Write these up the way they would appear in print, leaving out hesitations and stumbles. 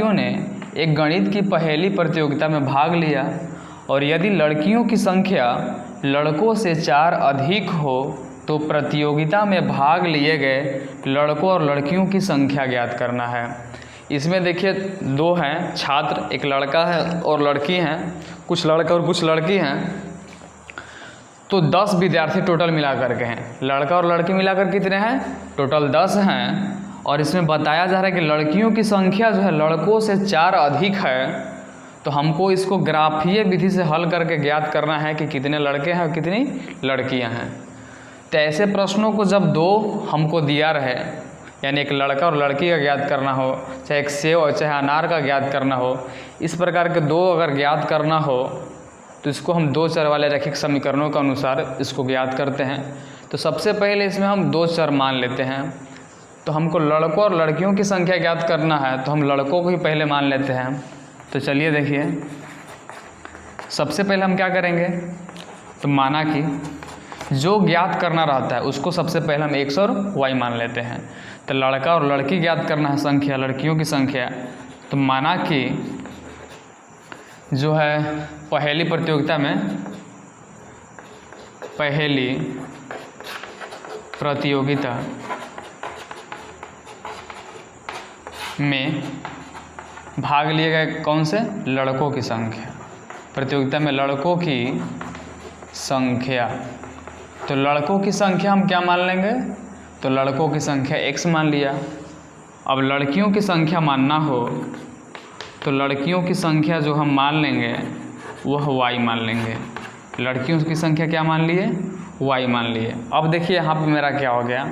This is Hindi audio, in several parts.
ने एक गणित की पहेली प्रतियोगिता में भाग लिया और यदि लड़कियों की संख्या लड़कों से 4 अधिक हो तो प्रतियोगिता में भाग लिए गए लड़कों और लड़कियों की संख्या ज्ञात करना है। इसमें देखिए 2 हैं छात्र, एक लड़का है और लड़की हैं, कुछ लड़के और कुछ लड़की हैं। तो 10 विद्यार्थी टोटल मिलाकर के हैं। लड़का और लड़की मिलाकर कितने हैं? टोटल 10 हैं। और इसमें बताया जा रहा है कि लड़कियों की संख्या जो है लड़कों से 4 अधिक है। तो हमको इसको ग्राफीय विधि से हल करके ज्ञात करना है कि कितने लड़के हैं और कितनी लड़कियां हैं। तो ऐसे प्रश्नों को जब 2 हमको दिया रहे, यानी एक लड़का और लड़की का ज्ञात करना हो, चाहे एक सेब और चाहे अनार का ज्ञात करना हो, इस प्रकार के 2 अगर ज्ञात करना हो तो इसको हम 2 चर वाले रैखिक समीकरणों के अनुसार इसको ज्ञात करते हैं। तो सबसे पहले इसमें हम 2 चर मान लेते हैं। तो हमको लड़कों और लड़कियों की संख्या ज्ञात करना है, तो हम लड़कों को ही पहले मान लेते हैं। तो चलिए देखिए, सबसे पहले हम क्या करेंगे, तो माना कि जो ज्ञात करना रहता है उसको सबसे पहले हम x और y मान लेते हैं। तो लड़का और लड़की ज्ञात करना है संख्या, लड़कियों की संख्या। तो माना कि जो है पहेली प्रतियोगिता में भाग लिए गए कौन से? लड़कों की संख्या। प्रतियोगिता में लड़कों की संख्या। तो लड़कों की संख्या हम क्या मान लेंगे? तो लड़कों की संख्या x मान लिया। अब लड़कियों की संख्या मानना हो तो लड़कियों की संख्या जो हम मान लेंगे वह y मान लेंगे। लड़कियों की संख्या क्या मान लिए? y मान लिए। अब देखिए यहाँ पे मेरा क्या हो गया,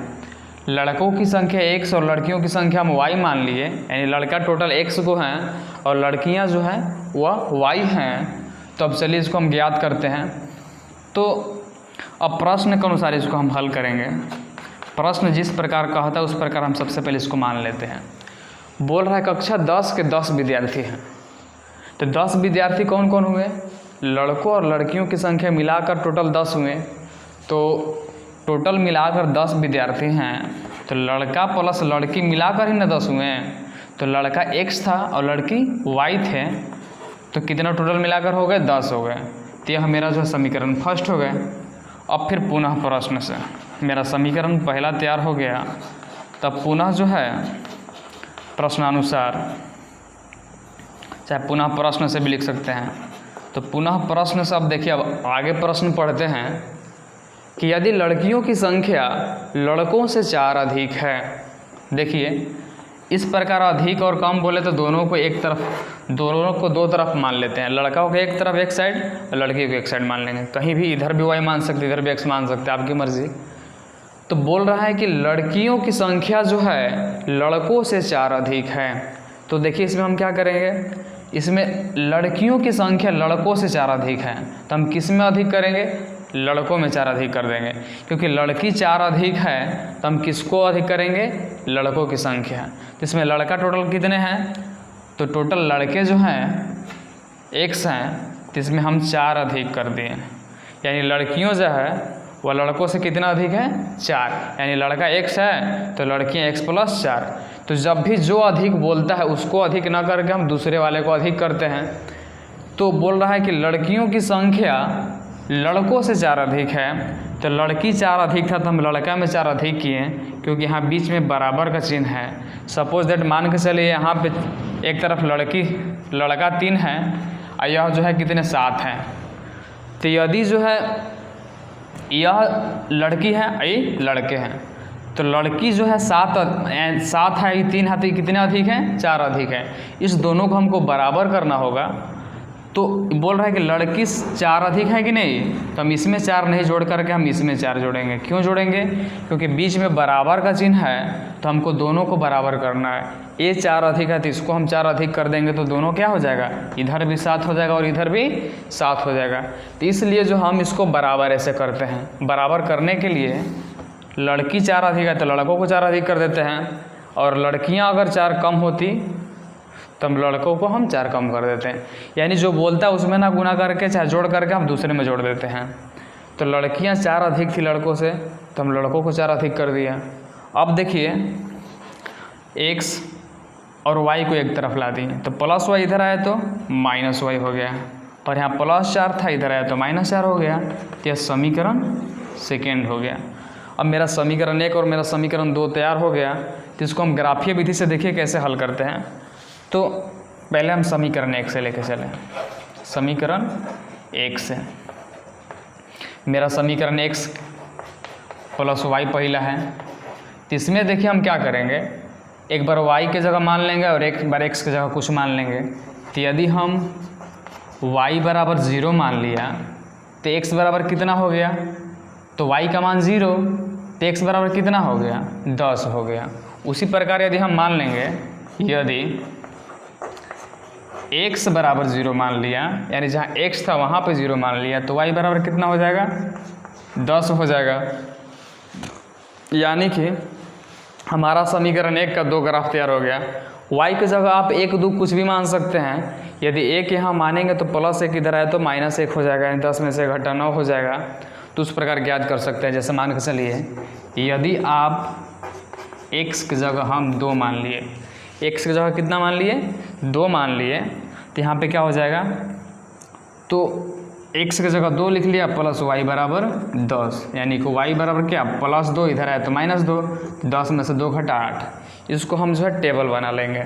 लड़कों की संख्या x और लड़कियों की संख्या हम y मान लिए, यानी लड़का टोटल x को हैं और लड़कियां जो हैं वह y हैं। तो अब चलिए इसको हम ज्ञात करते हैं। तो अब प्रश्न के अनुसार इसको हम हल करेंगे। प्रश्न जिस प्रकार कहता है उस प्रकार हम सबसे पहले इसको मान लेते हैं। बोल रहा है कक्षा 10 के 10 विद्यार्थी हैं। तो 10 विद्यार्थी कौन कौन हुए? लड़कों और लड़कियों की संख्या मिलाकर टोटल 10 हुए। तो टोटल मिलाकर 10 विद्यार्थी हैं। तो लड़का प्लस लड़की मिलाकर ही ना 10 हुए। तो लड़का x था और लड़की y थे। तो कितना टोटल मिलाकर हो गए? 10 हो गए। तो यह मेरा जो है समीकरण फर्स्ट हो गए। अब फिर पुनः प्रश्न से मेरा समीकरण पहला तैयार हो गया। तब पुनः जो है प्रश्नानुसार, चाहे पुनः प्रश्न से भी लिख सकते हैं। तो पुनः प्रश्न से अब देखिए, अब आगे प्रश्न पढ़ते हैं कि यदि लड़कियों की संख्या लड़कों से 4 अधिक है। देखिए इस प्रकार अधिक और कम बोले तो दोनों को दो तरफ मान लेते हैं। लड़का को एक तरफ एक साइड और लड़की को एक साइड मान लेंगे। कहीं भी इधर भी y मान सकते, इधर भी x मान सकते, आपकी मर्जी। तो बोल रहा है कि लड़कियों की संख्या जो है लड़कों से 4 अधिक है। तो देखिए इसमें हम क्या करेंगे, इसमें लड़कियों की संख्या लड़कों से 4 अधिक है तो हम किस में अधिक करेंगे? लड़कों में 4 अधिक कर देंगे। क्योंकि लड़की 4 अधिक है तो हम किसको अधिक करेंगे? लड़कों की संख्या। तो इसमें लड़का टोटल कितने हैं? तो टोटल लड़के जो हैं x हैं, तो इसमें हम 4 अधिक कर दिए। यानी लड़कियों जो है वह लड़कों से कितना अधिक है? 4। यानी लड़का x है तो लड़कियाँ x + 4। तो जब भी जो अधिक बोलता है उसको अधिक ना करके हम दूसरे वाले को अधिक करते हैं। तो बोल रहा है कि लड़कियों की संख्या लड़कों से 4 अधिक है। तो लड़की 4 अधिक था तो हम लड़का में 4 अधिक किए, क्योंकि यहाँ बीच में बराबर का चिन्ह है। सपोज दैट मान के चलिए यहाँ पे एक तरफ लड़का 3 है और यह जो है कितने 7 हैं। तो यदि जो है यह लड़की है ये लड़के हैं, तो लड़की जो है 7 है, ये 3 है, तो कितने अधिक हैं? 4 अधिक है। इस दोनों को हमको बराबर करना होगा। तो बोल रहा है कि लड़की 4 अधिक है कि नहीं, तो हम इसमें 4 नहीं जोड़ करके हम इसमें 4 जोड़ेंगे। क्यों जोड़ेंगे? क्योंकि बीच में बराबर का चिन्ह है तो हमको दोनों को बराबर करना है। ये 4 अधिक है तो इसको हम 4 अधिक कर देंगे तो दोनों क्या हो जाएगा? इधर भी 7 हो जाएगा और इधर भी 7 हो जाएगा। तो इसलिए जो हम इसको बराबर ऐसे करते हैं। बराबर करने के लिए लड़की 4 अधिक है तो लड़कों को 4 अधिक कर देते हैं, और लड़कियाँ अगर 4 कम होती तो हम लड़कों को हम 4 कम कर देते हैं। यानी जो बोलता है उसमें ना गुना करके चाहे जोड़ करके हम दूसरे में जोड़ देते हैं। तो लड़कियां 4 अधिक थी लड़कों से तो हम लड़कों को 4 अधिक कर दिया। अब देखिए x और y को एक तरफ ला दिए, तो प्लस वाई इधर आया तो माइनस वाई हो गया, और यहाँ +4 था इधर आया तो -4 हो गया। तो यह समीकरण सेकेंड हो गया। अब मेरा समीकरण 1 और मेरा समीकरण 2 तैयार हो गया। तो इसको हम ग्राफीय विधि से देखिए कैसे हल करते हैं। तो पहले हम समीकरण 1 से लेके चलें। समीकरण 1 से मेरा समीकरण x + y पहला है। तो इसमें देखिए हम क्या करेंगे, एक बार y के जगह मान लेंगे और एक बार x की जगह कुछ मान लेंगे। तो यदि हम y बराबर 0 मान लिया तो x बराबर कितना हो गया, तो y का मान 0 तो x बराबर कितना हो गया, 10 हो गया। उसी प्रकार यदि हम मान लेंगे, यदि x बराबर 0 मान लिया, यानी जहाँ x था वहाँ पे 0 मान लिया, तो y बराबर कितना हो जाएगा, 10 हो जाएगा। यानी कि हमारा समीकरण 1 का 2 ग्राफ तैयार हो गया। y की जगह आप 1 2 कुछ भी मान सकते हैं। यदि 1 यहाँ मानेंगे तो +1 इधर आए तो -1 हो जाएगा, यानी 10 में से घटा 9 हो जाएगा। तो उस प्रकार ज्ञात कर सकते हैं। जैसे मान के चलिए, यदि आप x की जगह हम 2 मान लिए, x की जगह कितना मान लिए, 2 मान लिए, तो यहाँ पे क्या हो जाएगा, तो x की जगह 2 लिख लिया प्लस y बराबर 10, यानी कि y बराबर क्या, +2 इधर आया तो -2, 10 में से 2 घटा 8। इसको हम जो है टेबल बना लेंगे।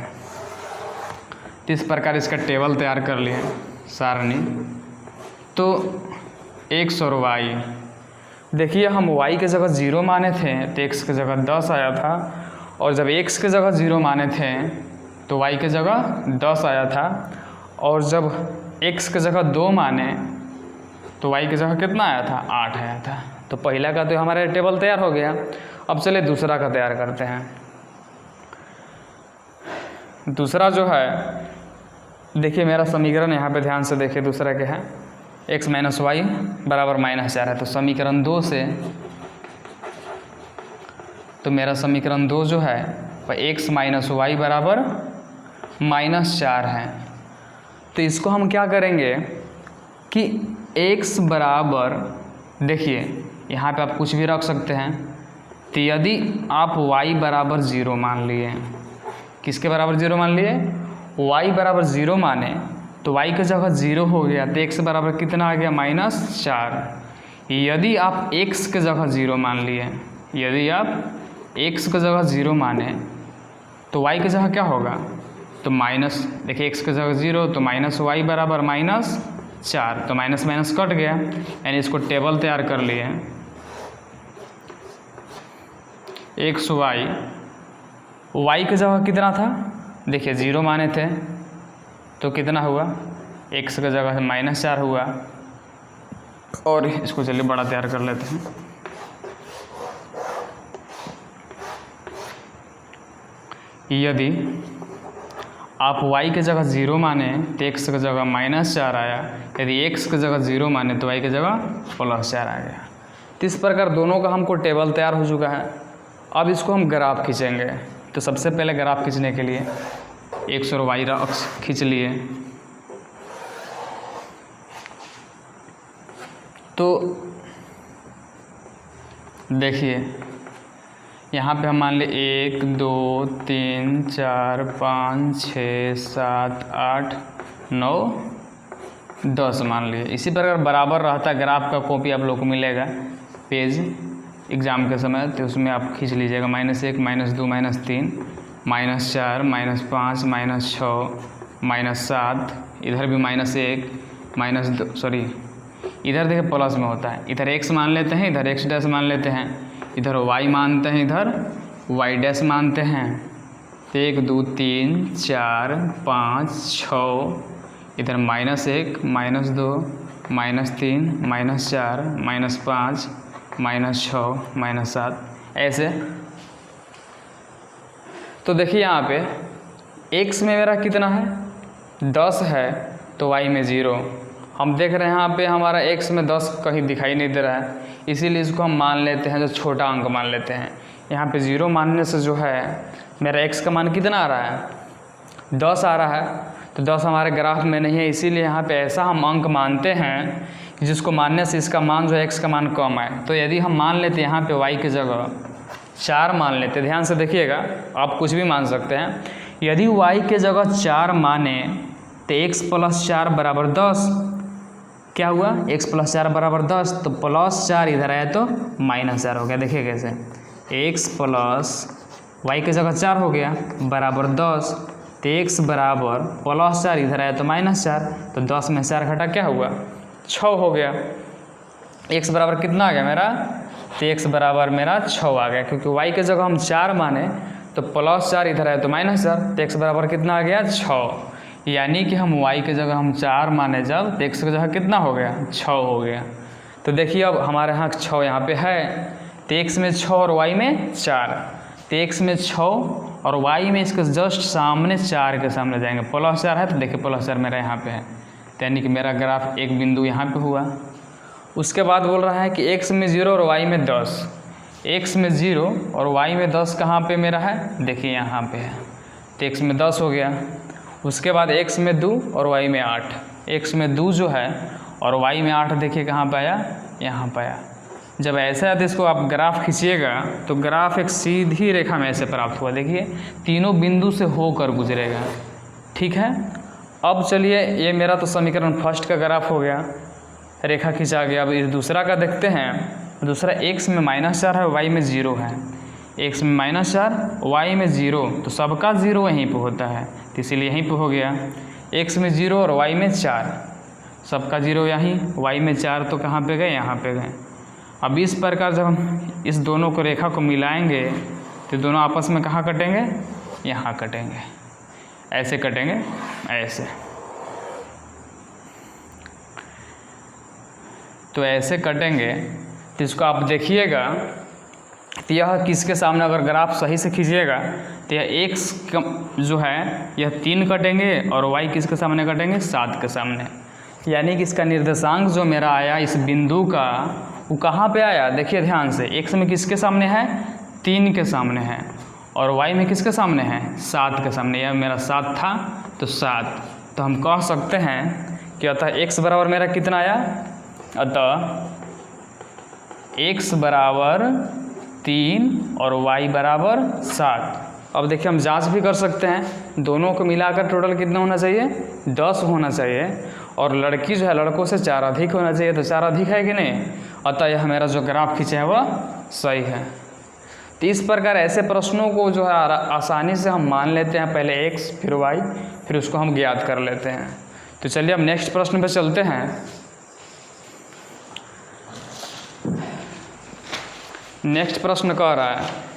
तो इस प्रकार इसका टेबल तैयार कर लिए सारणी। तो x और y, देखिए हम y की जगह 0 माने थे तो x की जगह 10 आया था, और जब x की जगह 0 माने थे तो y की जगह 10 आया था, और जब x की जगह 2 माने तो y की जगह कितना आया था, 8 आया था। तो पहला का तो हमारा टेबल तैयार हो गया। अब चलिए दूसरा का तैयार करते हैं। दूसरा जो है, देखिए मेरा समीकरण यहाँ पे ध्यान से देखिए, दूसरा क्या है, x - y बराबर -4 है। तो समीकरण 2 से, तो मेरा समीकरण 2 जो है वह x - y बराबर -4 है। तो इसको हम क्या करेंगे कि x बराबर, देखिए यहाँ पे आप कुछ भी रख सकते हैं। तो यदि आप y बराबर 0 मान लिए, किसके बराबर 0 मान लिए, y बराबर 0 माने तो y की जगह 0 हो गया, तो x बराबर कितना आ गया, -4। यदि आप x की जगह 0 मान लिए, यदि आप x की जगह 0 माने तो y की जगह क्या होगा, तो माइनस, देखिए x की जगह 0 तो -y बराबर -4, तो माइनस माइनस कट गया, यानी इसको टेबल तैयार कर लिए। x y की जगह कितना था, देखिए 0 माने थे तो कितना हुआ, x की जगह -4 हुआ। और इसको चलिए बड़ा तैयार कर लेते हैं। यदि आप y की जगह 0 माने तो x की जगह -4 आया, यदि x की जगह 0 माने तो y की जगह +4 आ गया। तो इस प्रकार दोनों का हमको टेबल तैयार हो चुका है। अब इसको हम ग्राफ खींचेंगे। तो सबसे पहले ग्राफ खींचने के लिए x और y अक्ष खींच लिए। तो देखिए यहाँ पे हम मान लिए 1 2 3 4 5 6 7 8 9 10 मान लिए। इसी प्रकार बराबर रहता ग्राफ का कॉपी आप लोग को मिलेगा पेज एग्ज़ाम के समय, तो उसमें आप खींच लीजिएगा -1 -2 -3 -4 -5 -6 -7, इधर भी -1 -2, सॉरी इधर देखिए प्लस में होता है, इधर x मान लेते हैं, इधर x डैश मान लेते हैं, इधर y मानते हैं, इधर y डैश मानते हैं। तो 1 2 3 4 5 6, इधर -1 -2 -3 -4 -5 -6 -7, ऐसे। तो देखिए यहाँ पे x में मेरा कितना है, 10 है, तो y में 0। हम देख रहे हैं यहाँ पे हमारा x में 10 कहीं दिखाई नहीं दे रहा है, इसीलिए इसको हम मान लेते हैं, जो छोटा अंक मान लेते हैं। यहाँ पे 0 मानने से जो है मेरा x का मान कितना आ रहा है, 10 आ रहा है। तो 10 हमारे ग्राफ में नहीं है, इसीलिए यहाँ पे ऐसा हम अंक मानते हैं जिसको मानने से इसका मान जो है x का मान कम है। तो यदि हम मान लेते यहाँ पे y की जगह 4 मान लेते, ध्यान से देखिएगा, आप कुछ भी मान सकते हैं। यदि y के जगह 4 माने तो x + 4 = 10। क्या हुआ? x + 4 = 10, तो +4 इधर आया तो -4 हो गया। देखिए कैसे, x + y के जगह 4 हो गया बराबर 10, तो x बराबर +4 इधर आया तो -4, तो 10 में 4 घटा क्या हुआ? 6 हो गया। x बराबर कितना आ गया मेरा? तो x बराबर मेरा 6 आ गया, क्योंकि y के जगह हम 4 माने तो +4 इधर आया तो -4, तो x बराबर कितना आ गया? 6। यानी कि हम y के जगह हम 4 माने जब, तो x की जगह कितना हो गया? 6 हो गया। तो देखिए अब हमारे यहाँ 6 यहाँ पे है, तो x में 6 और y में 4, तो x में 6 और y में इसके जस्ट सामने 4 के सामने जाएंगे। +4 है तो देखिए +4 मेरा यहाँ पे है, तो यानी कि मेरा ग्राफ एक बिंदु यहाँ पे हुआ। उसके बाद बोल रहा है कि x में 0 और y में 10। x में 0 और y में 10 कहाँ पे मेरा है? देखिए यहाँ पे है, तो x में 10 हो गया। उसके बाद x में 2 और y में 8। x में 2 जो है और y में 8 देखिए कहाँ पे आया? यहाँ पे आया। जब ऐसा है तो इसको आप ग्राफ खींचिएगा तो ग्राफ एक सीधी रेखा में ऐसे प्राप्त हुआ। देखिए तीनों बिंदु से होकर गुजरेगा। ठीक है, अब चलिए ये मेरा तो समीकरण फर्स्ट का ग्राफ हो गया, रेखा खींचा गया। अब इस दूसरा का देखते हैं। दूसरा x में -4 है, y में 0 है। x में -4, y में 0, तो सबका 0 यहीं पे होता है, तो इसीलिए यहीं पे हो गया। x में 0 और y में 4, सबका 0 यहीं, y में 4 तो कहाँ पे गए? यहाँ पे गए। अब इस प्रकार जब हम इस दोनों को रेखा को मिलाएंगे तो दोनों आपस में कहाँ कटेंगे? यहाँ कटेंगे, ऐसे कटेंगे, ऐसे। तो ऐसे कटेंगे, तो इसको आप देखिएगा तो यह किसके सामने, अगर ग्राफ सही से खींचिएगा तो यह x जो है यह 3 कटेंगे और y किसके सामने कटेंगे? 7 के सामने। यानी कि इसका निर्देशांक जो मेरा आया इस बिंदु का, वो कहाँ पे आया? देखिए ध्यान से, x में किसके सामने है? 3 के सामने है, और y में किसके सामने है? 7 के सामने। यह मेरा 7 था तो 7, तो हम कह सकते हैं कि अतः x बराबर मेरा कितना आया? अतः x बराबर 3 और y बराबर 7। अब देखिए हम जांच भी कर सकते हैं, दोनों को मिलाकर टोटल कितना होना चाहिए? 10 होना चाहिए, और लड़की जो है लड़कों से 4 अधिक होना चाहिए, तो 4 अधिक है कि नहीं? अतः यह मेरा जो ग्राफ खींचा है वह सही है। तो इस प्रकार ऐसे प्रश्नों को जो है आसानी से हम मान लेते हैं, पहले x फिर y, फिर उसको हम ज्ञात कर लेते हैं। तो चलिए अब नेक्स्ट प्रश्न पे चलते हैं। नेक्स्ट प्रश्न कह रहा है